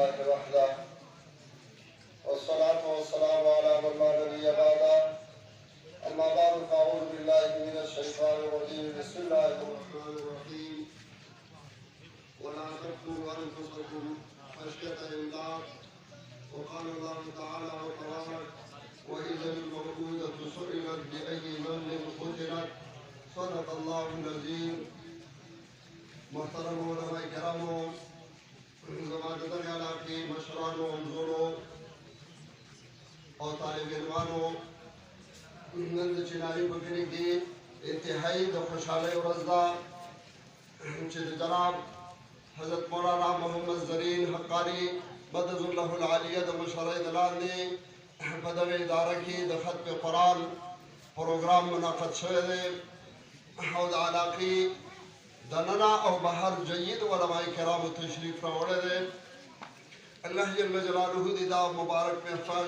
لله وحده والصلاة والسلام على من لا نبي بعده أما بعد فأعوذ بالله من الشيطان الرجيم بسم الله الرحمن الرحيم ولا تقتلوا أنفسكم خشية إملاق وقال الله تعالى وتبارك وإذا الموءودة سئلت بأي ذنب قتلت صدق الله العظيم. محترم علماء کرامو زما د دغه علاقې مشرانو همزولو او طالب علمانو نن د چناري په کلي کې انتهایی د خوشحالۍ ورځ ده چې د جناب حضرت مولانا محمد زرین حقانی مدد الله العالیه د مشرۍ د لاندې په دغه اداره کې د ختم قرآن پروګرام منعقد شوی دی او د علاقې دننا او بهر جید علماء کرام تشریف راوړی دی. الله جل جلاله دې دا مبارک محفل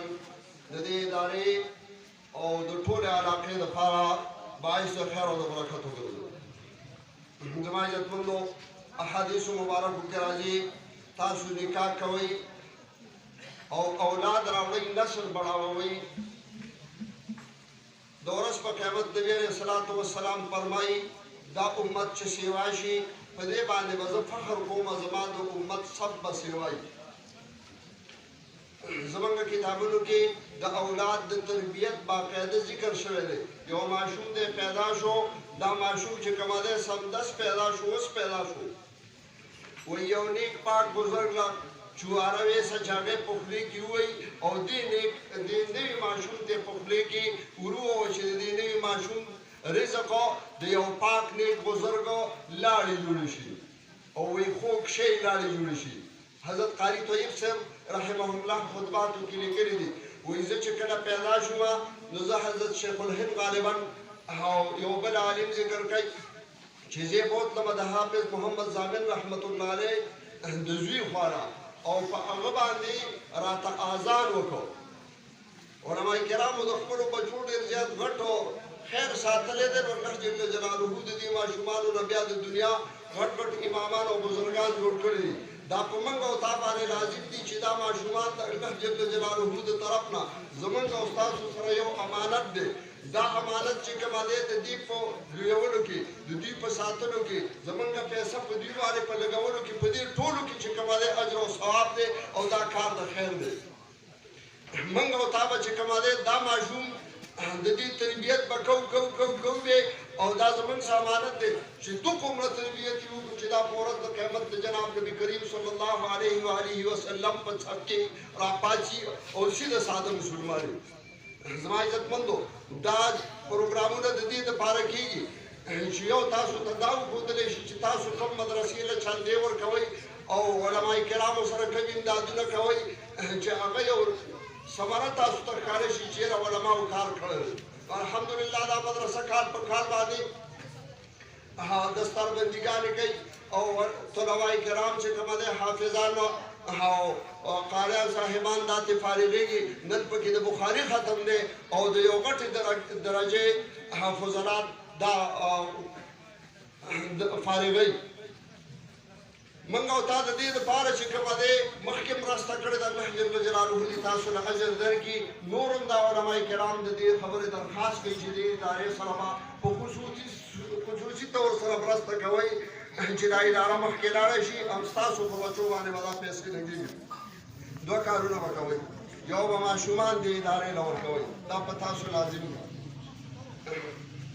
د دې ادارې او د ټولې علاقې لپاره باعث د خیر او د برکت وګرځي. زما عزتمندو احادیثو مبارکو کې راځي تاسو نکاح کوئ او اولاد راوړئ نسل بڑھاوئ. د ورځ په قیامت نبي علیه الصلاة والسلام فرمایي دا امت چې سیوا شي په دې باندې به زه فخر کوم زما د امت سب به سیوایي. زمونږ کتابونو کې د اولاد د تربیت باقاعده ذکر شوی دی. یو ماشوم دی پیدا شو دا ماشوم چې کومه دی سمدس پیدا شو اوس پیدا شو و یو نیک پاک بزرګ لا چواره وې سچاګې په خولې کې وای او دې نوي ماشوم ته په خولې کې ورو چې دې نوي ماشوم رزق د یو پاک نیک بزرګ لاړې جوړ شي او وی خوږ شی لاړې جوړ شي. حضرت قاری طیب صاحب رحمه الله خطباتو کې لیکلي دي وایي زه چې کله پیدا شوم نو زه حضرت شیخ الهند غالبا او یو بل عالم ذکر کوي چې زه بوتلم د حافظ محمد زامن رحمت الله علیه د زوی خواړه او په هغه باندې راته آزار وکړو. علماء کرامو د خپلو بچو ډېر زیات غټو خیر ساتلی دی. الله جل جلاله د دې ماشومانو نه بیا د دنیا غټ غټ امامان او بزرګان جوړ کړي دي. دا په موږ او تا باندې لازم دي چې دا ماشومان د الله جل جلاله د طرف نه زموږ او ستاسو سره یو امانت دی. دا امانت چې کومه دی د دې په لویولو کې د دې په ساتلو کې زموږ پیسې په دې باندې په لګولو کې په دې ټولو کې چې کومه دی اجر او ثواب دی او دا کار د خیر دی. موږ او تا به چې کومه دی دا ماشوم د دې تربیت به کوو او دا زموږ امانت دی چې تو کومه تربیت یو چې دا په ورځ د قیامت د جناب نبی کریم صلی الله علیه و آله وسلم په څپ کې راپاڅي او شي د ساده مسلمان. زما عزتمندو دا پروګرامونه د دې لپاره کېږي چې یو تاسو ته دا وښودلی شي چې تاسو کوم مدرسې له چندې ورکوئ او علماء کرامو سره کوم امدادونه کوئ چې هغه یو ثمره تاسو ته ښکاره شي چې یاره علماو کار کړی. الحمدلله دا مدرسه کال په کال باندې دستاربندیګانې کوي او طلباء کرام چې کومه دی حافظان او قاریان صاحبان داسې فارغېږي. نن پکې د بخاري ختم دی او د یو غټې درجې حافظانات دا فارغوي. موږ او تا د دې لپاره چې کومه دی مخکې مرسته کړې ده الله جل جلاله دې تاسو له اجر درکړي. نور هم دا علماء کرام د دې خبرې درخواست کوي چې دې ادارې سره به په خصوصي طور سره مرسته کوئ چې دا اداره مخکې لاړه شي او ستاسو په بچو باندې به دا پیسې لګېږي. دوه کارونه به کوئ. یو به ماشومان دې ادارې له ورکوئ دا په تاسو لازم دي.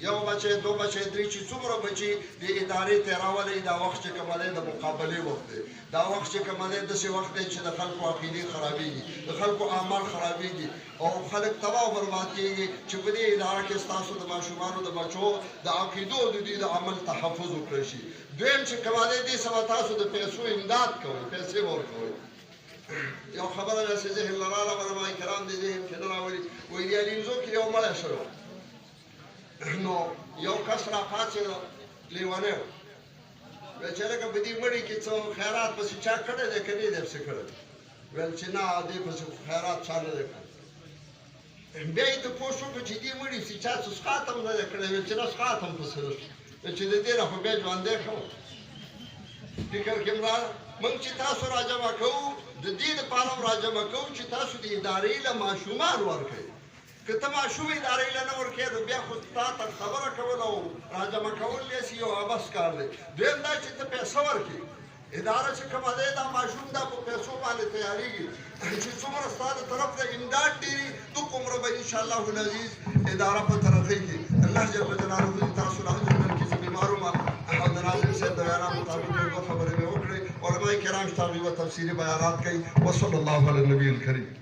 یو بچی دو بچی درې چې څومره بچي د ادارې تېراولی دا وخت چې کومه دی د مقابلې وخت دی. دا وخت چې کومه دی داسې وخت دی چې د خلکو عقیدې خرابېږي د خلکو اعمال خرابېږي او خلک تباه او برباد کېږي چې په دې اداره کې ستاسو د ماشومانو د بچو د عقیدو د دوی د عمل تحفظ وکړی شي. دویم چې کومه دی دې سبا تاسو د پیسو امداد کوئ پیسې ورکوئ. یو خبره داسې ذهن له راغله علماء کرام دې ذهن کې نه راولي وایي د الینزو کې یو مړی شوی نو یو کس راپاڅېده لیونی و ویل چې لکه په دې مړي کې څه خیرات پسې چا کړی دی که نه دی پسې کړی. ویل چې نه دې پسې خیرات چا نه دی کړی. بیا یې تپوس وکړو چې دې مړي پسې چا سسخات هم نه دی کړی. ویل چې نه سخات هم پسې نشته. ویل چې د دې نه خو بیا ژوندی ښه و. فکر کې مو راغله موږ چې تاسو راجمع کوو د دې دپاره هم راجمع کوو چې تاسو د ادارې له ماشومان ورکړئ. که ته ماشوم ادارې له نه ورکړې نو بیا خو تا ته خبره کول او راجمع کول داسې یو عبث کار دی. دویم دا چې ته پیسه ورکړې، اداره چې کومه دی دا ماشوم دا په پیسو باندې تیارېږي چې څومره ستا د طرف نه امداد ډېري دومره به انشاءالله العزیز اداره په ترقۍ کې. الله جل جلاله دې تاسو له اجر درکړي. زه بیمار وم او د ناظم صاحب د بیانات مطابق یو دوه خبرې مې وکړې. علماء کرام شته هغوی به تفصیلي بیانات کوي. وصلی الله علی النبي الکریم.